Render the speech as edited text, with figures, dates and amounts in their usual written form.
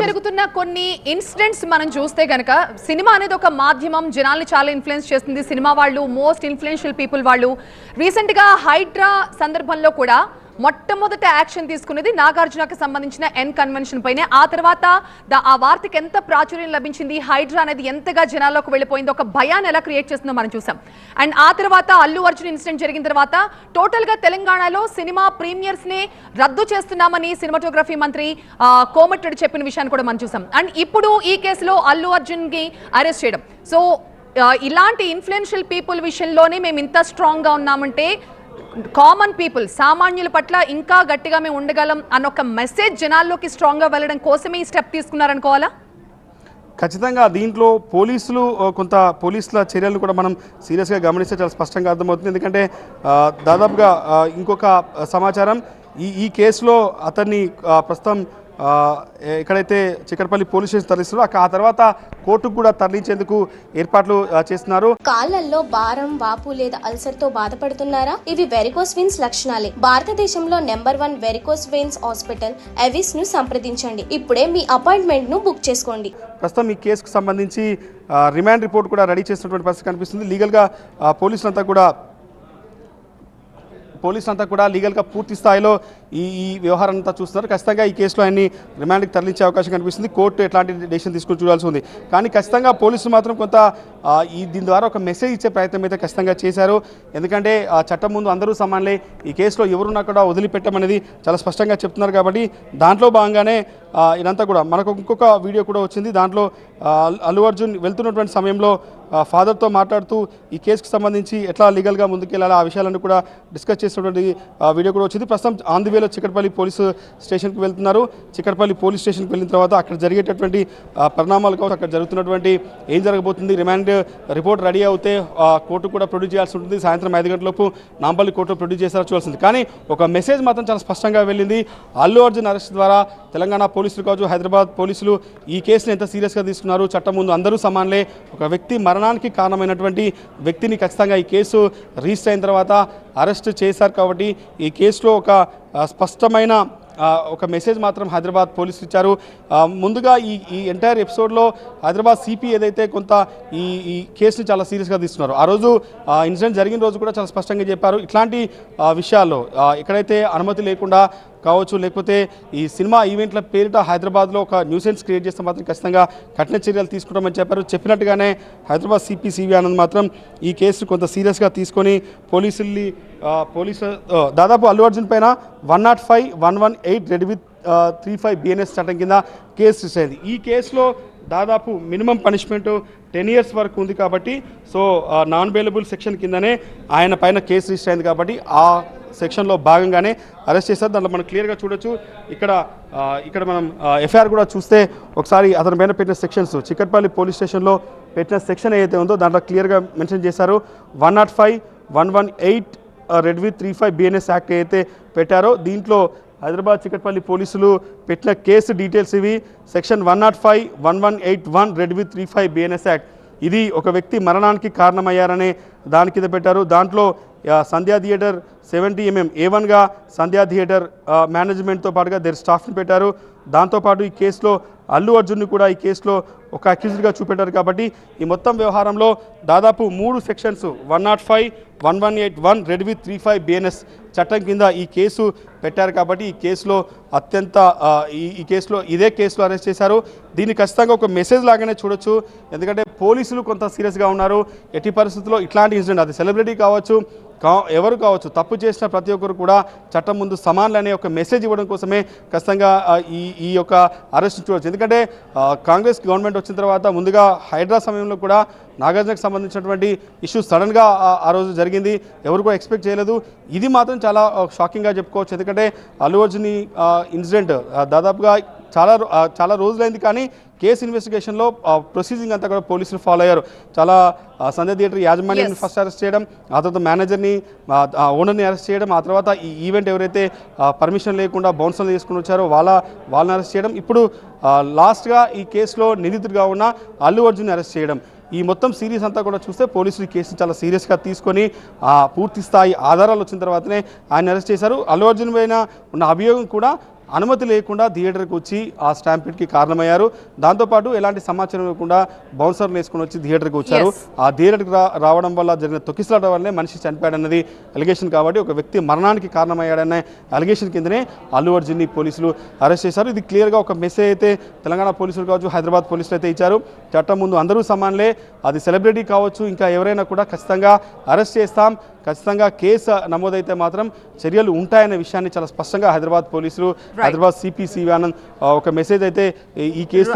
జరుగుతున్న కొన్ని ఇన్సిడెంట్స్ మనం చూస్తే గనక సినిమా అనేది ఒక మాధ్యమం, జనాల్ని చాలా ఇన్ఫ్లుయెన్స్ చేస్తుంది. సినిమా వాళ్ళు మోస్ట్ ఇన్ఫ్లుయెన్షియల్ పీపుల్ వాళ్ళు. రీసెంట్ గా హైడ్రా సందర్భంలో కూడా మొట్టమొదట యాక్షన్ తీసుకునేది నాగార్జునకి సంబంధించిన ఎన్ కన్వెన్షన్ పైనే. ఆ తర్వాత ఆ వార్తకి ఎంత ప్రాచుర్యం లభించింది, హైడ్రా అనేది ఎంతగా జనాల్లోకి వెళ్ళిపోయింది, ఒక భయాన్ని ఎలా క్రియేట్ చేస్తుందో మనం చూసాం. అండ్ ఆ తర్వాత అల్లు అర్జున్ ఇన్సిడెంట్ జరిగిన తర్వాత టోటల్ గా తెలంగాణలో సినిమా ప్రీమియర్స్ ని రద్దు చేస్తున్నామని సినిమాటోగ్రఫీ మంత్రి కోమటిరెడ్డి చెప్పిన విషయాన్ని కూడా మనం చూసాం. అండ్ ఇప్పుడు ఈ కేసులో అల్లు అర్జున్ కి అరెస్ట్ చేయడం. సో ఇలాంటి ఇన్ఫ్లుయెన్షియల్ పీపుల్ విషయంలోనే మేము ఇంత స్ట్రాంగ్ గా ఉన్నామంటే కామన్ పీపుల్, సామాన్యుల పట్ల ఇంకా గట్టిగా మేము ఉండగలం అన్న ఒక మెసేజ్ జనాల్లోకి స్ట్రాంగ్ గా వెళ్ళడం కోసమే ఈ స్టెప్ తీసుకున్నారనుకోవాలా? ఖచ్చితంగా దీంట్లో పోలీసుల చర్యలను కూడా మనం సీరియస్గా గమనిస్తే చాలా స్పష్టంగా అర్థమవుతుంది. ఎందుకంటే దాదాపుగా ఇంకొక సమాచారం, ఈ కేసులో అతన్ని ప్రస్తుతం ఎక్కడైతే చిక్కడపల్లి పోలీస్ స్టేషన్ తరలిస్తున్నారో ఆ తర్వాత కోర్టుకు కూడా తరలించేందుకు ఏర్పాట్లు చేస్తున్నారు. కాళ్ళల్లో భారం, వాపు లేదా అల్సర్ తో బాధపడుతున్నారా? ఇవి వెరికోస్ వెయిన్స్ లక్షణాలే. భారతదేశంలో number 1 varicose veins hospital Avis ను సంప్రదించండి. ఇప్పుడే మీ అపాయింట్మెంట్ ను బుక్ చేసుకోండి. ప్రస్తుతం ఈ కేసుకు సంబంధించి రిమాండ్ రిపోర్ట్ కూడా రెడీ చేసినటువంటి పరిస్థితి కనిపిస్తుంది. లీగల్గా పోలీసులంతా కూడా లీగల్గా పూర్తి స్థాయిలో ఈ వ్యవహారం అంతా చూస్తున్నారు. ఖచ్చితంగా ఈ కేసులో ఆయన్ని రిమాండ్కి తరలించే అవకాశం కనిపిస్తుంది. కోర్టు ఎట్లాంటి డెసిషన్ తీసుకుని చూడాల్సి ఉంది. కానీ ఖచ్చితంగా పోలీసులు మాత్రం కొంత దీని ద్వారా ఒక మెసేజ్ ఇచ్చే ప్రయత్నం అయితే ఖచ్చితంగా చేశారు. ఎందుకంటే చట్టం ముందు అందరూ సమానలే, ఈ కేసులో ఎవరున్నా కూడా వదిలిపెట్టమనేది చాలా స్పష్టంగా చెప్తున్నారు. కాబట్టి దాంట్లో భాగంగానే ఇదంతా కూడా మనకు ఇంకొక వీడియో కూడా వచ్చింది. దాంట్లో అల్లు అర్జున్ వెళ్తున్నటువంటి సమయంలో ఫాదర్తో మాట్లాడుతూ ఈ కేసుకు సంబంధించి ఎట్లా లీగల్గా ముందుకెళ్ళాలి ఆ విషయాలను కూడా డిస్కస్ చేసినటువంటి వీడియో కూడా వచ్చింది. ప్రస్తుతం ఆన్ ది వేలో చిక్కడపల్లి పోలీసు స్టేషన్కి వెళ్తున్నారు. చిక్కడపల్లి పోలీస్ స్టేషన్కి వెళ్ళిన తర్వాత అక్కడ జరిగేటటువంటి పరిణామాలు కావచ్చు, అక్కడ జరుగుతున్నటువంటి ఏం జరగబోతుంది, రిమాండ్ రిపోర్ట్ రెడీ అవుతే కోర్టు కూడా ప్రొడ్యూస్ చేయాల్సి ఉంటుంది. సాయంత్రం 5 గంటలలోపు నాంపల్లి కోర్టు ప్రొడ్యూస్ చేసారో చూడాల్సింది. కానీ ఒక మెసేజ్ మాత్రం చాలా స్పష్టంగా వెళ్ళింది. అల్లు అర్జున్ అరెస్ట్ ద్వారా తెలంగాణ పోలీసులు కావచ్చు, హైదరాబాద్ పోలీసులు ఈ కేసును ఎంత సీరియస్గా తీసుకున్నారు. చట్టం ముందు అందరూ సమానలే. ఒక వ్యక్తి మరణానికి కారణమైనటువంటి వ్యక్తిని ఖచ్చితంగా ఈ కేసు రిజిస్టర్ అయిన తర్వాత అరెస్ట్ చేశారు. కాబట్టి ఈ కేసులో ఒక స్పష్టమైన ఒక మెసేజ్ మాత్రం హైదరాబాద్ పోలీసులు ఇచ్చారు. ముందుగా ఈ ఎంటైర్ ఎపిసోడ్లో హైదరాబాద్ సిపి ఏదైతే కొంత ఈ కేసుని చాలా సీరియస్గా తీసుకున్నారు. ఆ రోజు ఇన్సిడెంట్ జరిగిన రోజు కూడా చాలా స్పష్టంగా చెప్పారు. ఇట్లాంటి విషయాల్లో ఎక్కడైతే అనుమతి లేకుండా కావచ్చు, లేకపోతే ఈ సినిమా ఈవెంట్ల పేరిట హైదరాబాద్లో ఒక న్యూసెన్స్ క్రియేట్ చేస్తే మాత్రం ఖచ్చితంగా కఠిన చర్యలు తీసుకుంటామని చెప్పారు. చెప్పినట్టుగానే హైదరాబాద్ సిపి ఆనంద్ మాత్రం ఈ కేసు కొంత సీరియస్గా తీసుకొని పోలీసు దాదాపు అల్లు అర్జున్ పైన 105, 118 రెడ్ విత్ 35 BNS చట్టం కింద కేసు రిజిస్టర్ అయింది. ఈ కేసులో దాదాపు మినిమం పనిష్మెంట్ 10 years వరకు ఉంది. కాబట్టి సో నాన్ బెయిలబుల్ సెక్షన్ కిందనే ఆయన పైన కేసు రిజిస్టర్ అయింది. కాబట్టి ఆ సెక్షన్లో భాగంగానే అరెస్ట్ చేశారు. దాంట్లో మనం క్లియర్గా చూడొచ్చు. ఇక్కడ మనం ఎఫ్ఐఆర్ కూడా చూస్తే ఒకసారి అతని పైన పెట్టిన సెక్షన్స్, చిక్కడపల్లి పోలీస్ స్టేషన్లో పెట్టిన సెక్షన్ ఏదైతే ఉందో దాంట్లో క్లియర్గా మెన్షన్ చేశారు. 105, 118 రెడ్ విత్ 35 BNS యాక్ట్ ఏదైతే పెట్టారో దీంట్లో హైదరాబాద్ చిక్కడపల్లి పోలీసులు పెట్టిన కేసు డీటెయిల్స్ ఇవి. Section 105, 1181 red with 35 BNS act. ఇది ఒక వ్యక్తి మరణానికి కారణమయ్యారనే దాని కింద పెట్టారు. దాంట్లో సంధ్యా థియేటర్ 70 mm A1గా సంధ్యా థియేటర్ మేనేజ్మెంట్తో పాటుగా దేర్ స్టాఫ్ని పెట్టారు. దాంతోపాటు ఈ కేసులో అల్లు అర్జున్ని కూడా ఈ కేసులో ఒక అక్యూజ్డ్గా చూపెట్టారు. కాబట్టి ఈ మొత్తం వ్యవహారంలో దాదాపు 3 సెక్షన్స్ 105, 1181 రెడ్ విత్ 35 BNS చట్టం కింద ఈ కేసు పెట్టారు. కాబట్టి ఈ కేసులో ఈ కేసులో ఇదే కేసులో అరెస్ట్ చేశారు. దీన్ని ఖచ్చితంగా ఒక మెసేజ్ లాగానే చూడొచ్చు. ఎందుకంటే పోలీసులు కొంత సీరియస్గా ఉన్నారు. ఎట్టి పరిస్థితుల్లో ఇట్లాంటి ఇన్సిడెంట్, అది సెలబ్రిటీ కావచ్చు, ఎవరు కావచ్చు, తప్పు చేసిన ప్రతి ఒక్కరు కూడా చట్టం ముందు సమానులనే ఒక మెసేజ్ ఇవ్వడం కోసమే ఖచ్చితంగా ఈ యొక్క అరెస్ట్ చూడవచ్చు. ఎందుకంటే కాంగ్రెస్ గవర్నమెంట్ వచ్చిన తర్వాత ముందుగా హైడ్రా సమయంలో కూడా నాగార్జునకు సంబంధించినటువంటి ఇష్యూ సడన్గా ఆ రోజు జరిగింది. ఎవరు కూడా ఎక్స్పెక్ట్ చేయలేదు. ఇది మాత్రం చాలా షాకింగ్గా చెప్పుకోవచ్చు. ఎందుకంటే అల్లు అర్జున్ ఇన్సిడెంట్ దాదాపుగా చాలా రోజులైంది. కానీ కేసు ఇన్వెస్టిగేషన్లో ప్రొసీజింగ్ అంతా కూడా పోలీసులు ఫాలో అయ్యారు. చాలా సంధ్యా థియేటర్ యాజమాన్యాన్ని ఫస్ట్ అరెస్ట్ చేయడం, ఆ తర్వాత మేనేజర్ని, ఓనర్ని అరెస్ట్ చేయడం, ఆ తర్వాత ఈ ఈవెంట్ ఎవరైతే పర్మిషన్ లేకుండా బౌన్సర్లు తీసుకుని వచ్చారో వాళ్ళని అరెస్ట్ చేయడం, ఇప్పుడు లాస్ట్గా ఈ కేసులో నిందితుడిగా ఉన్న అల్లు అర్జున్ని అరెస్ట్ చేయడం. ఈ మొత్తం సిరీస్ అంతా కూడా చూస్తే పోలీసులు ఈ కేసుని చాలా సీరియస్గా తీసుకొని పూర్తి స్థాయి ఆధారాలు వచ్చిన తర్వాతనే ఆయన అరెస్ట్ చేశారు. అల్లు అర్జున్ పైన ఉన్న అభియోగం కూడా అనుమతి లేకుండా థియేటర్కి వచ్చి ఆ స్టాంపీడ్కి కారణమయ్యారు. దాంతోపాటు ఎలాంటి సమాచారం లేకుండా బౌన్సర్లు వేసుకుని వచ్చి థియేటర్కి వచ్చారు. ఆ థియేటర్కి రావడం వల్ల జరిగిన తొక్కిసలాట వల్లనే మనిషి చనిపోయాడన్నది అలిగేషన్ కాబట్టి ఒక వ్యక్తి మరణానికి కారణమయ్యాడనే అలిగేషన్ కిందనే అల్లు అర్జున్ని పోలీసులు అరెస్ట్ చేశారు. ఇది క్లియర్గా ఒక మెసేజ్ అయితే తెలంగాణ పోలీసులు కావచ్చు, హైదరాబాద్ పోలీసులు అయితే ఇచ్చారు. చట్టం ముందు అందరూ సమానలే, అది సెలబ్రిటీ కావచ్చు, ఇంకా ఎవరైనా కూడా ఖచ్చితంగా అరెస్ట్ చేస్తాం, ఖచ్చితంగా కేసు నమోదైతే మాత్రం చర్యలు ఉంటాయనే విషయాన్ని చాలా స్పష్టంగా హైదరాబాద్ పోలీసులు, హైదరాబాద్ సిపి సివి ఆనంద్ ఒక మెసేజ్ అయితే ఈ కేసు